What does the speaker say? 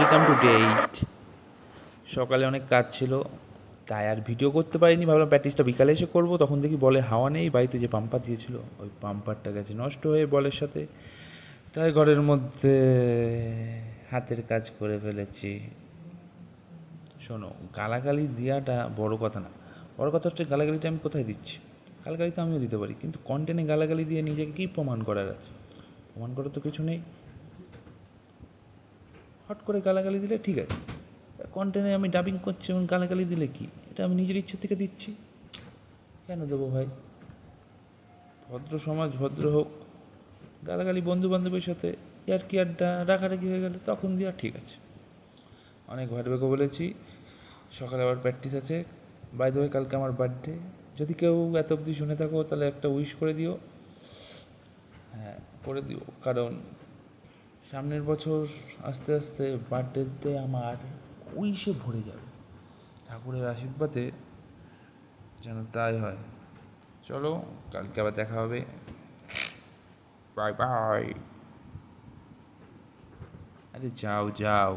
Welcome to date. সকালে অনেক কাজ ছিল, তাই আর ভিডিও করতে পারিনি। ভাবলাম প্র্যাকটিসটা বিকালে এসে করবো। তখন দেখি বলে হাওয়া নেই, বাড়িতে যে পাম্পার দিয়েছিল ওই পাম্পারটা গেছে নষ্ট হয়ে বলের সাথে। তাই ঘরের মধ্যে হাতের কাজ করে ফেলেছি। শোনো, গালাগালি দেওয়াটা বড় কথা না, বড় কথা হচ্ছে গালাগালিটা আমি কোথায় দিচ্ছি। গালাগালি তো আমিও দিতে পারি, কিন্তু কন্টেন্টে গালাগালি দিয়ে নিজেকে কী প্রমাণ করার আছে? প্রমাণ করার তো কিছু নেই। হট করে গালাগালি দিলে ঠিক আছে, কন্টেন্টে আমি ডাবিং করছি এবং গালাগালি দিলে কি, এটা আমি নিজের ইচ্ছে থেকে দিচ্ছি, কেন দেবো ভাই? ভদ্র সমাজ ভদ্র হোক। গালাগালি বন্ধু বান্ধবের সাথে ইয়ার্কি আড্ডা রাখারাখি হয়ে গেলে তখন দিয়ে ঠিক আছে। অনেক ভাটবেকে বলেছি। সকালে আবার প্র্যাকটিস আছে। বাই দ্য ওয়ে, কালকে আমার বার্থডে। যদি কেউ এত অবধি শুনে থাকো তাহলে একটা উইশ করে দিও। হ্যাঁ, করে দিও, কারণ সামনের বছর আস্তে আস্তে বার্থডেতে আমার উইশে ভরে যাবে। ঠাকুরের আশীর্বাদে যেন তাই হয়। চলো, কালকে আবার দেখা হবে। Bye bye. আরে যাও যাও।